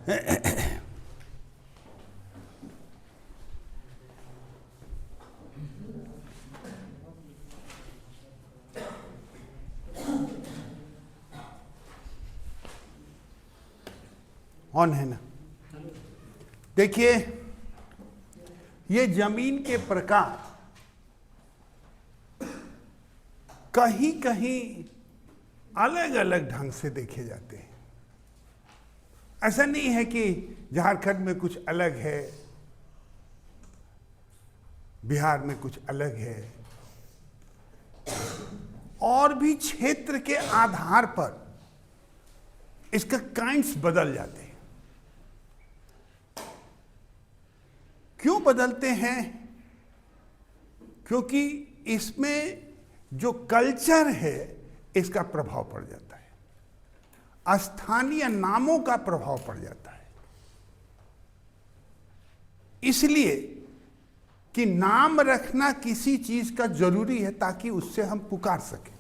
On है ना? देखिए, ये जमीन के प्रकार कहीं कहीं अलग अलग ढंग से देखे जाते हैं। ऐसा नहीं है कि झारखंड में कुछ अलग है, बिहार में कुछ अलग है, और भी क्षेत्र के आधार पर इसका काइंड्स बदल जाते हैं। क्यों बदलते हैं? क्योंकि इसमें जो कल्चर है इसका प्रभाव पड़ जाता है, स्थानीय नामों का प्रभाव पड़ जाता है। इसलिए कि नाम रखना किसी चीज का जरूरी है ताकि उससे हम पुकार सकें।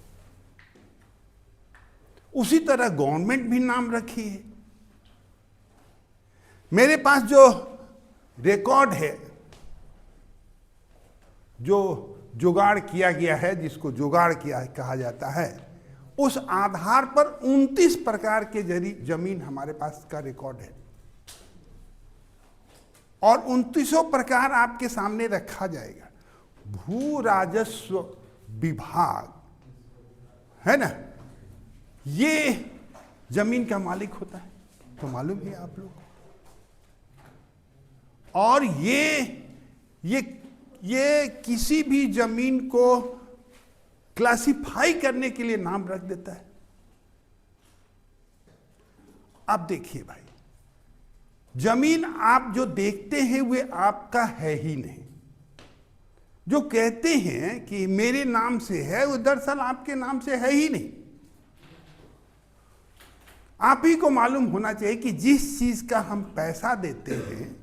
उसी तरह गवर्नमेंट भी नाम रखी है। मेरे पास जो रिकॉर्ड है, जो जुगाड़ किया गया है, जिसको जुगाड़ किया कहा जाता है, उस आधार पर 29 प्रकार के जमीन हमारे पास का रिकॉर्ड है, और 29 प्रकार आपके सामने रखा जाएगा। भू राजस्व विभाग है ना, ये जमीन का मालिक होता है, तो मालूम है आप लोग। और ये किसी भी जमीन को क्लासिफाई करने के लिए नाम रख देता है। अब देखिए भाई, जमीन आप जो देखते हैं वे आपका है ही नहीं। जो कहते हैं कि मेरे नाम से है, वो दरअसल आपके नाम से है ही नहीं। आप ही को मालूम होना चाहिए कि जिस चीज का हम पैसा देते हैं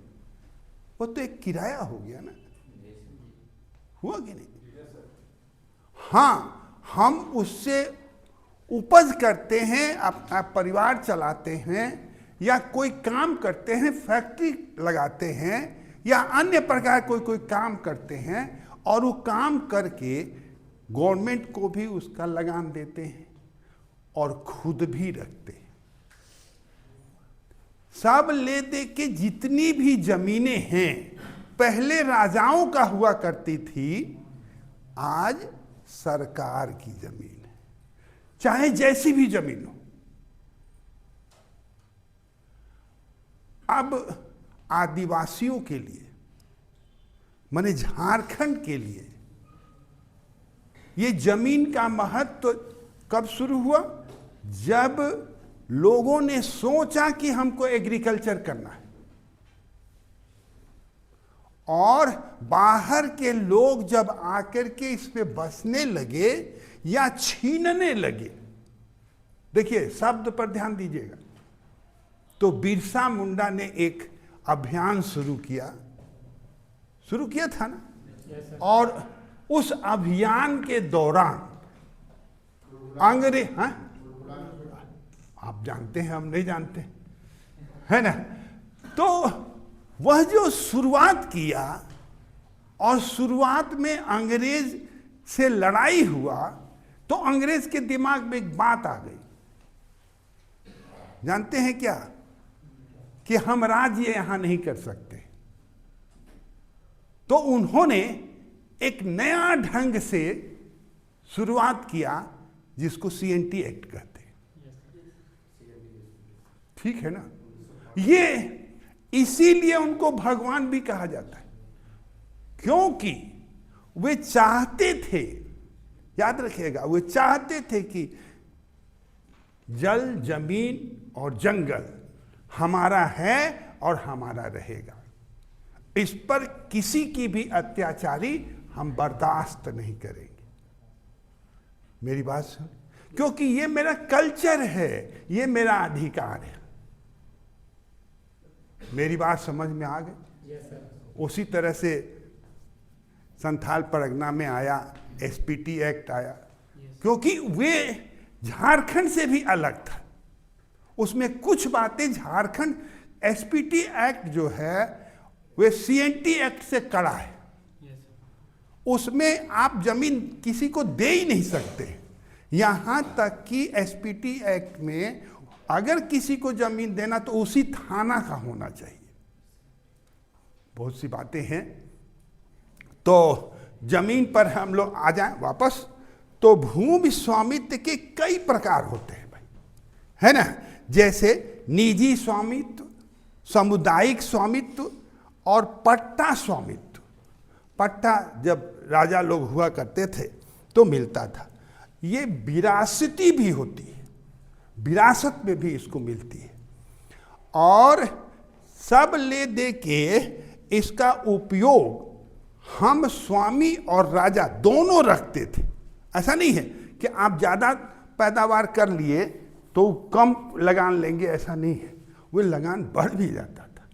वो तो एक किराया हो गया ना, हुआ कि नहीं? हाँ, हम उससे उपज करते हैं, अपना परिवार चलाते हैं, या कोई काम करते हैं, फैक्ट्री लगाते हैं, या अन्य प्रकार कोई काम करते हैं, और वो काम करके गवर्नमेंट को भी उसका लगान देते हैं और खुद भी रखते हैं। सब ले दे के जितनी भी जमीनें हैं पहले राजाओं का हुआ करती थी, आज सरकार की जमीन है, चाहे जैसी भी जमीन हो। अब आदिवासियों के लिए, माने झारखंड के लिए, ये जमीन का महत्व कब शुरू हुआ? जब लोगों ने सोचा कि हमको एग्रीकल्चर करना है, और बाहर के लोग जब आकर के इस पे बसने लगे या छीनने लगे। देखिए, शब्द पर ध्यान दीजिएगा। तो बिरसा मुंडा ने एक अभियान शुरू किया था ना, और उस अभियान के दौरान अंग्रेज, हाँ, आप जानते हैं, हम नहीं जानते, है ना। तो वह जो शुरुआत किया, और शुरुआत में अंग्रेज से लड़ाई हुआ, तो अंग्रेज के दिमाग में एक बात आ गई, जानते हैं क्या? कि हम राज्य यहां नहीं कर सकते। तो उन्होंने एक नया ढंग से शुरुआत किया, जिसको सीएनटी एक्ट कहते हैं। ठीक है ना? ये इसीलिए उनको भगवान भी कहा जाता है, क्योंकि वे चाहते थे, याद रखिएगा, वे चाहते थे कि जल, जमीन और जंगल हमारा है और हमारा रहेगा। इस पर किसी की भी अत्याचारी हम बर्दाश्त नहीं करेंगे। मेरी बात सुन, क्योंकि ये मेरा कल्चर है, ये मेरा अधिकार है। मेरी बात समझ में आ गई? उसी तरह से संथाल परगना में आया एसपीटी एक्ट आया, क्योंकि वे झारखंड से भी अलग था। उसमें कुछ बातें झारखंड एसपीटी एक्ट जो है वे सीएनटी एक्ट से कड़ा है। उसमें आप जमीन किसी को दे ही नहीं सकते। यहां तक कि एसपीटी एक्ट में अगर किसी को जमीन देना तो उसी थाना का होना चाहिए। बहुत सी बातें हैं। तो जमीन पर हम लोग आ जाएं वापस। तो भूमि स्वामित्व के कई प्रकार होते हैं भाई, है ना। जैसे निजी स्वामित्व, सामुदायिक स्वामित्व और पट्टा स्वामित्व। पट्टा जब राजा लोग हुआ करते थे तो मिलता था। ये विरासती भी होती है, विरासत में भी इसको मिलती है। और सब ले दे के इसका उपयोग हम स्वामी और राजा दोनों रखते थे। ऐसा नहीं है कि आप ज़्यादा पैदावार कर लिए तो कम लगान लेंगे, ऐसा नहीं है। वो लगान बढ़ भी जाता था।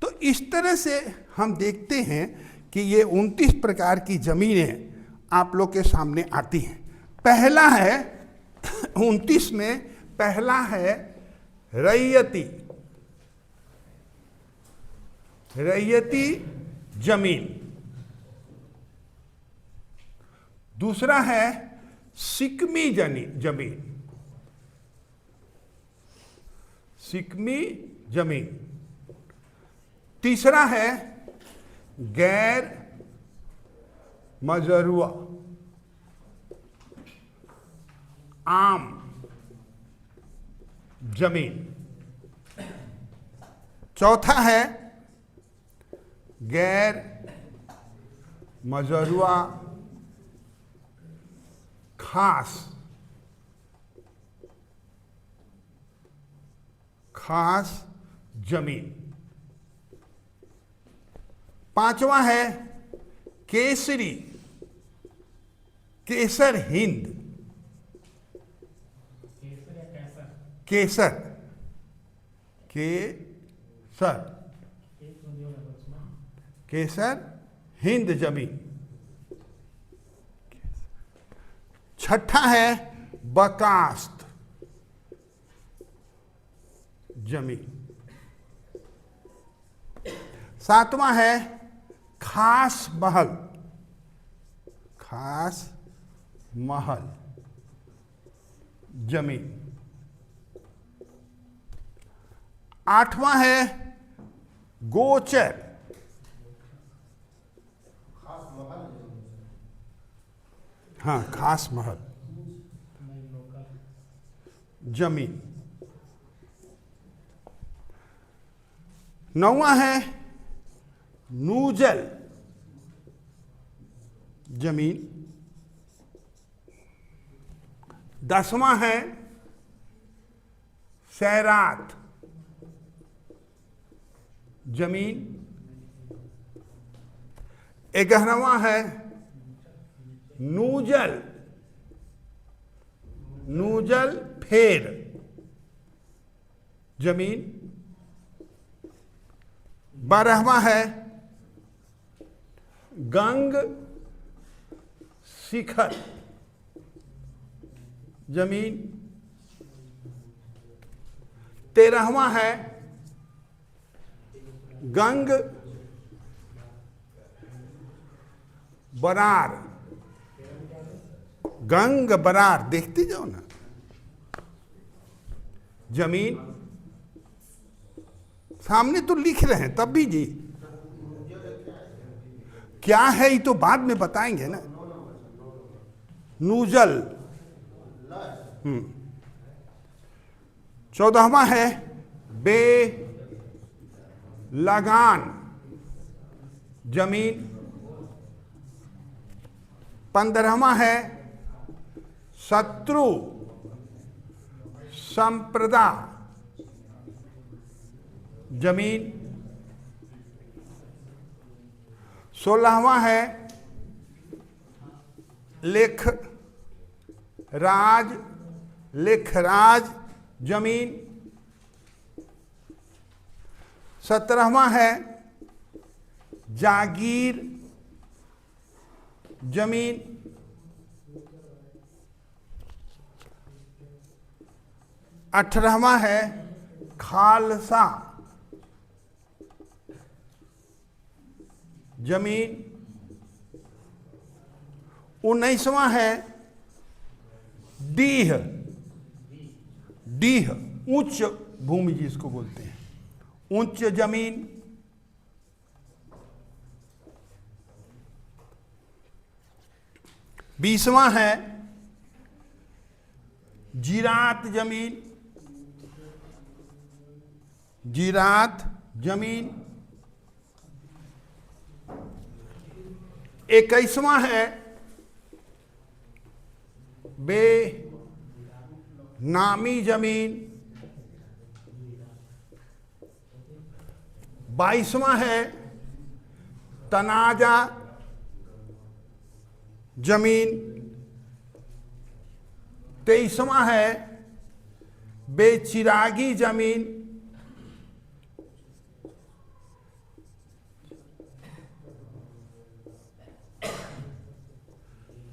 तो इस तरह से हम देखते हैं कि ये 29 प्रकार की जमीनें आप लोग के सामने आती हैं। पहला है 29 में पहला है रैयती जमीन। दूसरा है सिकमी जमीन, सिकमी जमीन। तीसरा है गैर मजरूआ आम जमीन। चौथा है गैर मजरूआ खास जमीन। पांचवा है केसरी, केसर हिंद, केसर हिंद जमीन। छठा है बकास्त जमीन। सातवां है खास महल जमीन। आठवां है गोचर, हाँ खास महल जमीन। नौवां है नूजल जमीन। 10वां है सैरात जमीन। 11वां है नूजल फेर जमीन। 12वां है गंग शिखर जमीन। 13वां है गंग बरार, गंग बरार देखते जाओ ना जमीन। सामने तो लिख रहे हैं तब भी जी क्या है ये तो बाद में बताएंगे ना। नूजल 14वां है लगान जमीन। 15वां है शत्रु संप्रदा जमीन। 16वां है लेखराज जमीन। 17वां है जागीर जमीन। 18वां है खालसा जमीन। 19वां है डीह। डीह उच्च भूमि जिसको बोलते हैं, उच्च जमीन। 20वां है जिरात जमीन। जिरात जमीन। 21वां है बेनामी जमीन। 22वां है तनाजा जमीन। 23वां है बेचिरागी जमीन।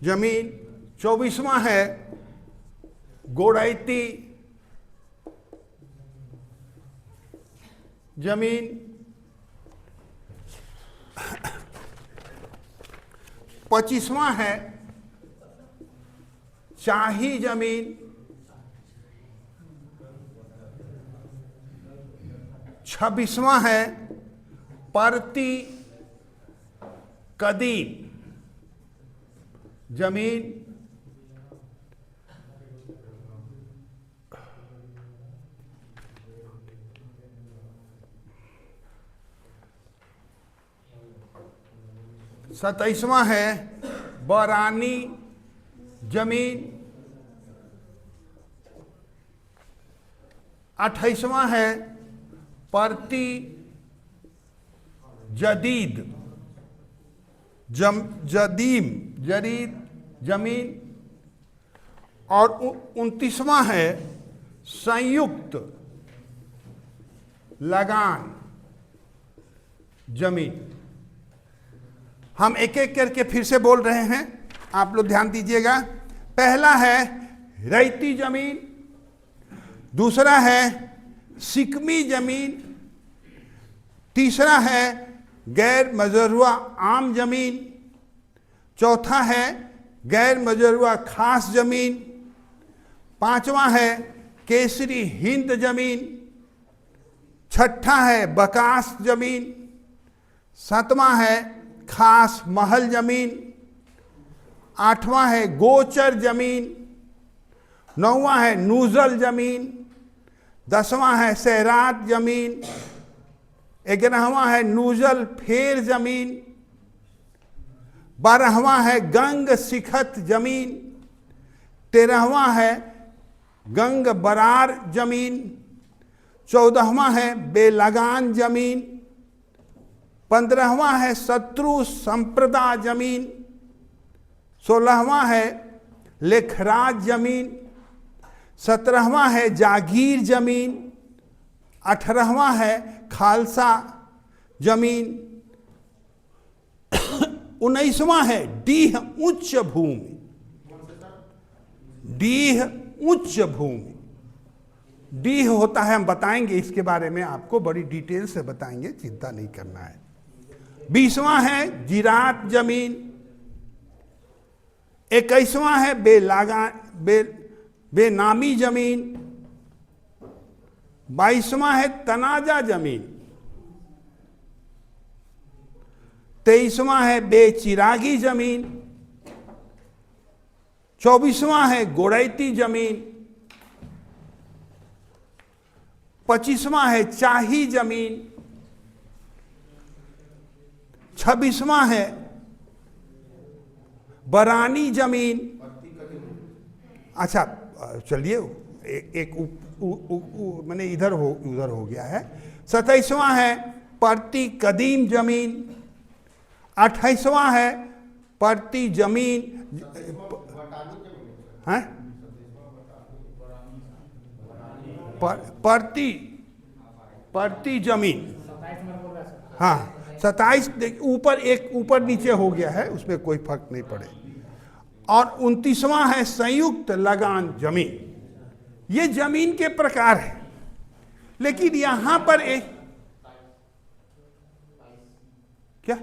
जमीन। 24वां है गोड़ैती जमीन। 25वां है शाही जमीन। 26वां है परती कदीम जमीन। 27वां है बरानी जमीन। 28वां है परती जदीद जदीम जरीद जमीन। और 29वां है संयुक्त लगान जमीन। हम एक एक करके फिर से बोल रहे हैं, आप लोग ध्यान दीजिएगा। पहला है रैती जमीन, दूसरा है सिकमी जमीन, तीसरा है गैर मजरूआ आम जमीन, चौथा है गैर मजरूआ खास जमीन, पांचवा है केसरी हिंद जमीन, छठा है बकास जमीन, सातवां है खास महल जमीन, आठवां है गोचर जमीन, नौवां है नूजल जमीन, 10वां है सहरात जमीन, 11वां है नूजल फेर जमीन, 12वां है गंग सिखत जमीन, 13वां है गंग बरार जमीन, 14वां है बेलगान जमीन, 15वां है शत्रु संप्रदा जमीन, 16वां है लेखराज जमीन, 17वां है जागीर जमीन, 18वां है खालसा जमीन, 19वां है डीह उच्च भूमि। डीह उच्च भूमि, डीह होता है, हम बताएंगे इसके बारे में, आपको बड़ी डिटेल से बताएंगे, चिंता नहीं करना है। 20वां है जिरात जमीन, 21वां है बेनामी जमीन, 22वां है तनाजा जमीन, 23वां है बेचिरागी जमीन, 24वां है गोड़ैती जमीन, 25वां है चाही जमीन, 26वां है बरानी जमीन। अच्छा चलिए, एक मैंने इधर हो गया है। 27वां है परती कदीम जमीन, 28वां है परती जमीन है परती जमीन। हाँ 27 ऊपर एक ऊपर नीचे हो गया है, उसमें कोई फर्क नहीं पड़े। और 29वां है संयुक्त लगान जमीन। ये जमीन के प्रकार है, लेकिन यहां पर एक क्या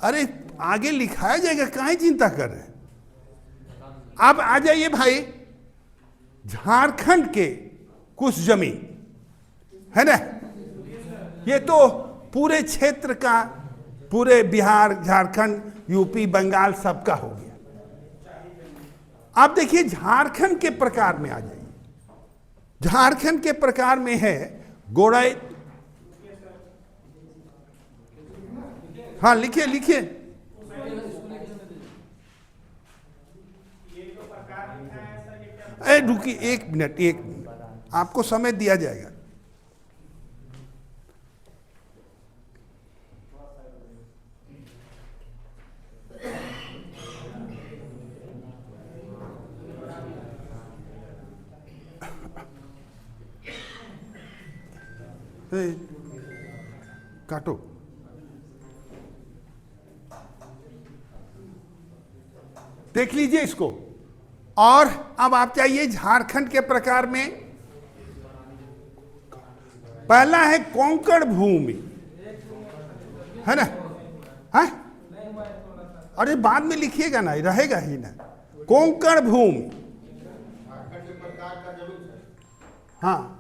अरे आगे लिखाया जाएगा, काहे चिंता कर रहे हैं। अब आ जाइए भाई, झारखंड के कुछ जमीन है ना, ये तो पूरे क्षेत्र का, पूरे बिहार, झारखंड, यूपी, बंगाल सबका हो गया। आप देखिए झारखंड के प्रकार में आ जाइए। झारखंड के प्रकार में है गोड़ाई। हाँ लिखिए लिखिए। रुकिए एक मिनट, आपको समय दिया जाएगा। काटो। देख लीजिए इसको। और अब आप चाहिए झारखंड के प्रकार में, पहला है कोंकण भूमि, है ना? है? अरे बाद में लिखिएगा ना, रहेगा ही ना। कोंकण भूमि, हाँ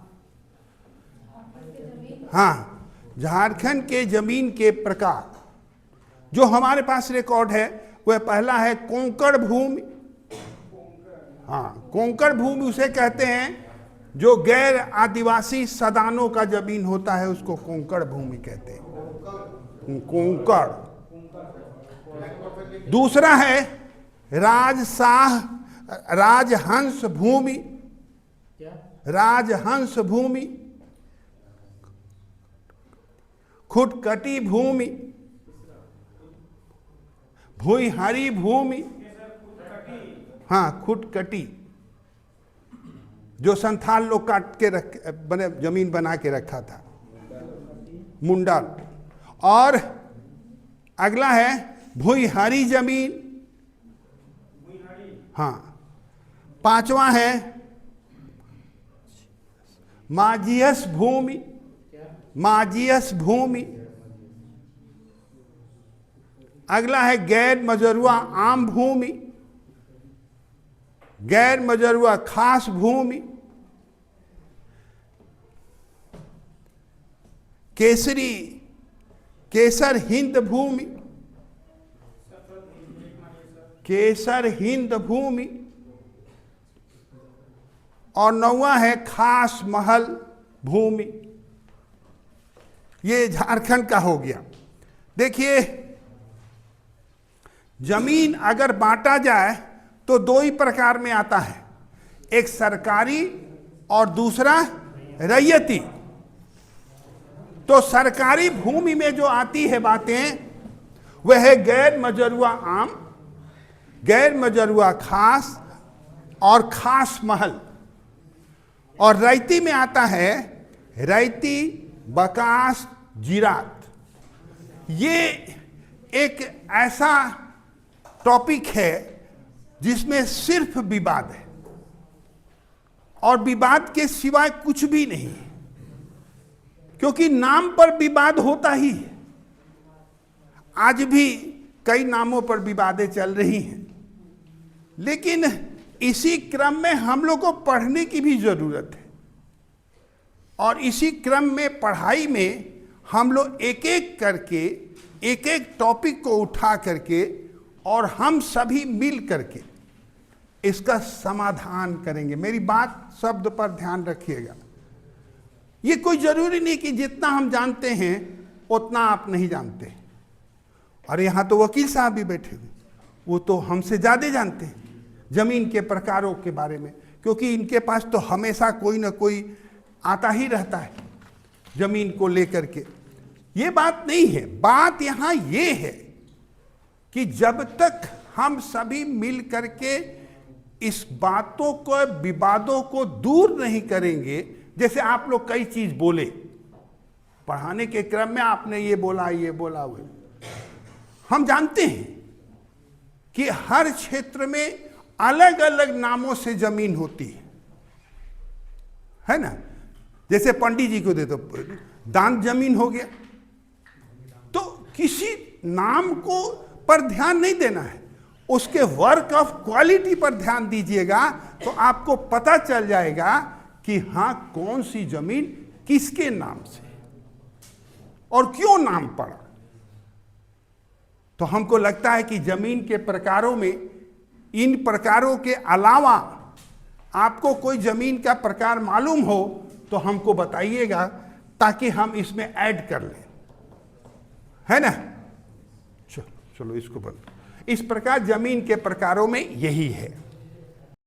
हाँ, झारखंड के जमीन के प्रकार जो हमारे पास रिकॉर्ड है वह पहला है कोंकण भूमि। हाँ, कोंकण भूमि उसे कहते हैं जो गैर आदिवासी सदानों का जमीन होता है, उसको कोंकण भूमि कहते हैं, कोंकण। दूसरा है राजहंस भूमि, राजहंस भूमि। खुटकटी भूमि, भुईहारी भूमि, हाँ खुटकटी, जो संथाल लोग काट के बने जमीन बना के रखा था, मुंडल। और अगला है भुईहारी जमीन, हाँ। पांचवा है माझियस भूमि, माझियस भूमि। अगला है गैर मजरुआ आम भूमि, गैर मजरुआ खास भूमि। केसर हिंद भूमि, केसर हिंद भूमि। और नौवां है खास महल भूमि। ये झारखंड का हो गया। देखिए, जमीन अगर बांटा जाए तो दो ही प्रकार में आता है, एक सरकारी और दूसरा रैयती। तो सरकारी भूमि में जो आती है बातें वह है गैर मजरुआ आम, गैर मजरुआ खास और खास महल। और रैयती में आता है रैयती, बकास, जिरात। ये एक ऐसा टॉपिक है जिसमें सिर्फ विवाद है और विवाद के सिवाय कुछ भी नहीं है, क्योंकि नाम पर विवाद होता ही है। आज भी कई नामों पर विवादें चल रही हैं, लेकिन इसी क्रम में हम लोग को पढ़ने की भी जरूरत है। और इसी क्रम में पढ़ाई में हम लोग एक एक करके एक एक टॉपिक को उठा करके और हम सभी मिल करके इसका समाधान करेंगे। मेरी बात शब्द पर ध्यान रखिएगा। ये कोई जरूरी नहीं कि जितना हम जानते हैं उतना आप नहीं जानते। और यहाँ तो वकील साहब भी बैठे हुए, वो तो हमसे ज़्यादा जानते हैं जमीन के प्रकारों के बारे में, क्योंकि इनके पास तो हमेशा कोई ना कोई आता ही रहता है जमीन को लेकर के। ये बात नहीं है, बात यहाँ ये है कि जब तक हम सभी मिल करके इस बातों को, विवादों को दूर नहीं करेंगे। जैसे आप लोग कई चीज बोले पढ़ाने के क्रम में, आपने ये बोला वो, हम जानते हैं कि हर क्षेत्र में अलग अलग नामों से जमीन होती है ना। जैसे पंडित जी को दे दो, दान जमीन हो गया। तो किसी नाम को पर ध्यान नहीं देना है, उसके वर्क ऑफ क्वालिटी पर ध्यान दीजिएगा, तो आपको पता चल जाएगा कि हां कौन सी जमीन किसके नाम से और क्यों नाम पड़ा। तो हमको लगता है कि जमीन के प्रकारों में इन प्रकारों के अलावा आपको कोई जमीन का प्रकार मालूम हो तो हमको बताइएगा, ताकि हम इसमें ऐड कर लें, है ना। चलो इसको बंद। इस प्रकार जमीन के प्रकारों में यही है।